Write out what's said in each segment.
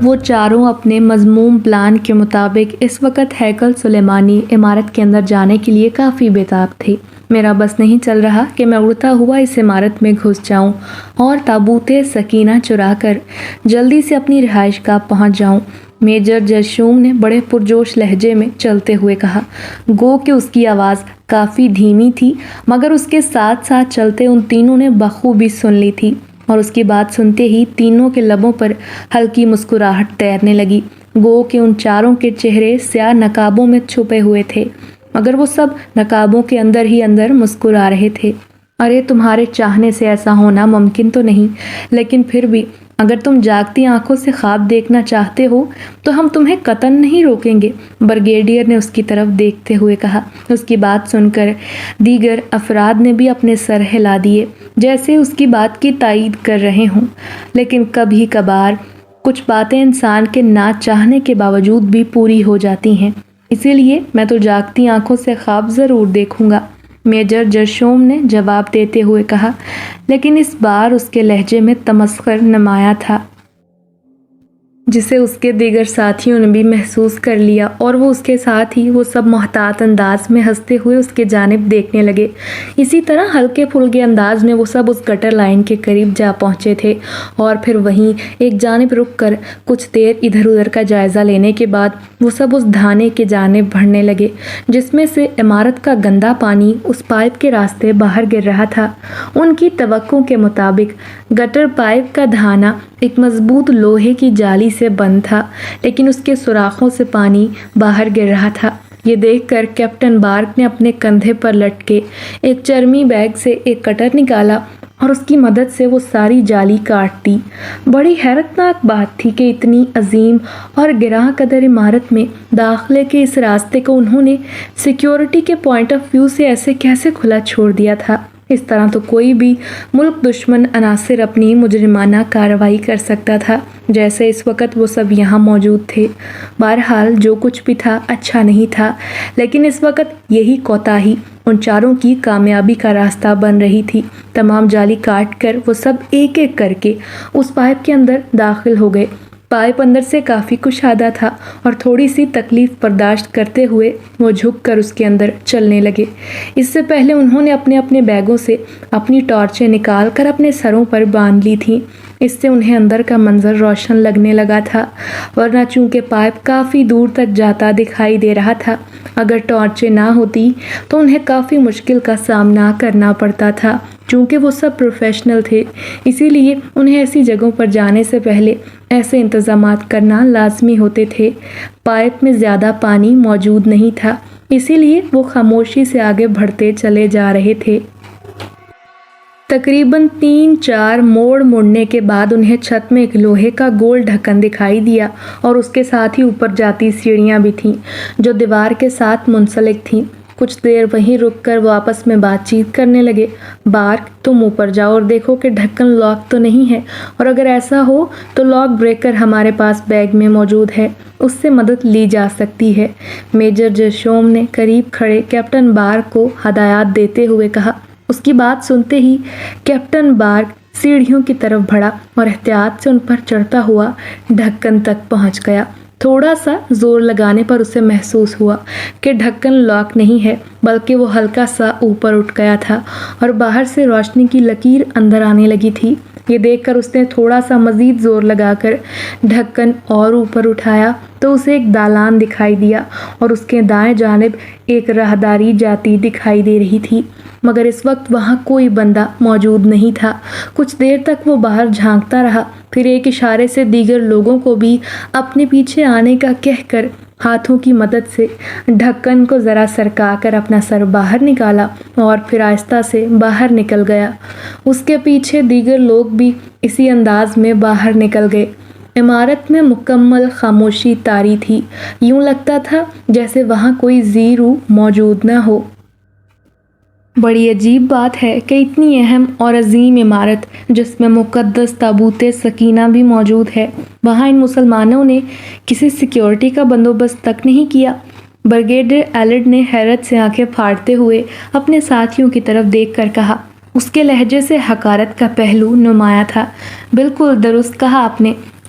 وہ چاروں اپنے مذموم پلان کے مطابق اس وقت ہیکل سلیمانی عمارت کے اندر جانے کے لیے کافی بےتاب تھے۔ میرا بس نہیں چل رہا کہ میں اڑتا ہوا اس عمارت میں گھس جاؤں اور تابوت سکینہ چرا کر جلدی سے اپنی رہائش گاہ پہنچ جاؤں، میجر جرشوم نے بڑے پرجوش لہجے میں چلتے ہوئے کہا۔ گو کہ اس کی آواز کافی دھیمی تھی، مگر اس کے ساتھ ساتھ چلتے ان تینوں نے بخوبی سن لی تھی، اور اس کی بات سنتے ہی تینوں کے لبوں پر ہلکی مسکراہٹ تیرنے لگی۔ گو کہ ان چاروں کے چہرے سیاہ نقابوں میں چھپے ہوئے تھے، مگر وہ سب نقابوں کے اندر ہی اندر مسکرا رہے تھے۔ ارے تمہارے چاہنے سے ایسا ہونا ممکن تو نہیں، لیکن پھر بھی اگر تم جاگتی آنکھوں سے خواب دیکھنا چاہتے ہو تو ہم تمہیں قطعاً نہیں روکیں گے، بریگیڈیئر نے اس کی طرف دیکھتے ہوئے کہا۔ اس کی بات سن کر دیگر افراد نے بھی اپنے سر ہلا دیے، جیسے اس کی بات کی تائید کر رہے ہوں، لیکن کبھی کبھار کچھ باتیں انسان کے نہ چاہنے کے باوجود بھی پوری ہو جاتی ہیں، اسی لیے میں تو جاگتی آنکھوں سے خواب ضرور دیکھوں گا، میجر جرشوم نے جواب دیتے ہوئے کہا، لیکن اس بار اس کے لہجے میں تمسخر نمایاں تھا، جسے اس کے دیگر ساتھیوں نے بھی محسوس کر لیا، اور وہ اس کے ساتھ ہی وہ سب محتاط انداز میں ہنستے ہوئے اس کے جانب دیکھنے لگے۔ اسی طرح ہلکے پھلکے انداز میں وہ سب اس گٹر لائن کے قریب جا پہنچے تھے، اور پھر وہیں ایک جانب رک کر کچھ دیر ادھر ادھر کا جائزہ لینے کے بعد وہ سب اس دھانے کے جانب بڑھنے لگے جس میں سے عمارت کا گندا پانی اس پائپ کے راستے باہر گر رہا تھا۔ ان کی توقع کے مطابق گٹر پائپ کا دھانا ایک مضبوط لوہے کی جالی سے بند تھا، لیکن اس کے سوراخوں سے پانی باہر گر رہا تھا۔ یہ دیکھ کر کیپٹن بارک نے اپنے کندھے پر لٹکے ایک چرمی بیگ سے ایک کٹر نکالا اور اس کی مدد سے وہ ساری جالی کاٹ دی۔ بڑی حیرتناک بات تھی کہ اتنی عظیم اور گراں قدر عمارت میں داخلے کے اس راستے کو انہوں نے سیکیورٹی کے پوائنٹ آف ویو سے ایسے کیسے کھلا چھوڑ دیا تھا۔ اس طرح تو کوئی بھی ملک دشمن عناصر اپنی مجرمانہ کارروائی کر سکتا تھا، جیسے اس وقت وہ سب یہاں موجود تھے۔ بہرحال جو کچھ بھی تھا اچھا نہیں تھا، لیکن اس وقت یہی کوتاہی ان چاروں کی کامیابی کا راستہ بن رہی تھی۔ تمام جالی کاٹ کر وہ سب ایک ایک کر کے اس پائپ کے اندر داخل ہو گئے۔ پائپ اندر سے کافی کشادہ تھا اور تھوڑی سی تکلیف برداشت کرتے ہوئے وہ جھک کر اس کے اندر چلنے لگے۔ اس سے پہلے انہوں نے اپنے اپنے بیگوں سے اپنی ٹارچیں نکال کر اپنے سروں پر باندھ لی تھیں، اس سے انہیں اندر کا منظر روشن لگنے لگا تھا، ورنہ چونکہ پائپ کافی دور تک جاتا دکھائی دے رہا تھا، اگر ٹارچیں نہ ہوتی تو انہیں کافی مشکل کا سامنا کرنا پڑتا تھا۔ چونکہ وہ سب پروفیشنل تھے، اسی لیے انہیں ایسی جگہوں پر جانے سے پہلے ایسے انتظامات کرنا لازمی ہوتے تھے۔ پائپ میں زیادہ پانی موجود نہیں تھا، اسی لیے وہ خاموشی سے آگے بڑھتے چلے جا رہے تھے۔ تقریباً 3-4 موڑ مڑنے کے بعد انہیں چھت میں ایک لوہے کا گول ڈھکن دکھائی دیا، اور اس کے ساتھ ہی اوپر جاتی سیڑھیاں بھی تھیں جو دیوار کے ساتھ منسلک تھیں۔ کچھ دیر وہیں رک کر وہ آپس میں بات چیت کرنے لگے۔ بارک، تم اوپر جاؤ اور دیکھو کہ ڈھکن لاک تو نہیں ہے، اور اگر ایسا ہو تو لاک بریکر ہمارے پاس بیگ میں موجود ہے، اس سے مدد لی جا سکتی ہے، میجر جرشوم نے قریب کھڑے کیپٹن بارک کو ہدایات دیتے ہوئے کہا۔ اس کی بات سنتے ہی کیپٹن بارک سیڑھیوں کی طرف بڑھا اور احتیاط سے ان پر چڑھتا ہوا ڈھکن تک پہنچ گیا۔ تھوڑا سا زور لگانے پر اسے محسوس ہوا کہ ڈھکن لاک نہیں ہے، بلکہ وہ ہلکا سا اوپر اٹھ گیا تھا اور باہر سے روشنی کی لکیر اندر آنے لگی تھی۔ یہ دیکھ کر اس نے تھوڑا سا مزید زور لگا کر ڈھکن اور اوپر اٹھایا تو اسے ایک دالان دکھائی دیا، اور اس کے دائیں جانب ایک راہداری جاتی دکھائی دے رہی تھی، مگر اس وقت وہاں کوئی بندہ موجود نہیں تھا۔ کچھ دیر تک وہ باہر جھانکتا رہا، پھر ایک اشارے سے دیگر لوگوں کو بھی اپنے پیچھے آنے کا کہہ کر ہاتھوں کی مدد سے ڈھکن کو ذرا سرکا کر اپنا سر باہر نکالا اور پھر آہستہ سے باہر نکل گیا۔ اس کے پیچھے دیگر لوگ بھی اسی انداز میں باہر نکل گئے۔ عمارت میں مکمل خاموشی طاری تھی، یوں لگتا تھا جیسے وہاں کوئی ذی روح موجود نہ ہو۔ بڑی عجیب بات ہے کہ اتنی اہم اور عظیم عمارت جس میں مقدس تابوت سکینہ بھی موجود ہے، وہاں ان مسلمانوں نے کسی سیکیورٹی کا بندوبست تک نہیں کیا۔ بریگیڈیئر ایلڈ نے حیرت سے آنکھیں پھاڑتے ہوئے اپنے ساتھیوں کی طرف دیکھ کر کہا۔ اس کے لہجے سے حقارت کا پہلو نمایاں تھا۔ بالکل درست کہا آپ نے،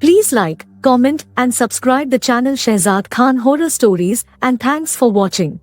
Please like, comment and subscribe the channel Shehzad Khan Horror Stories, and thanks for watching.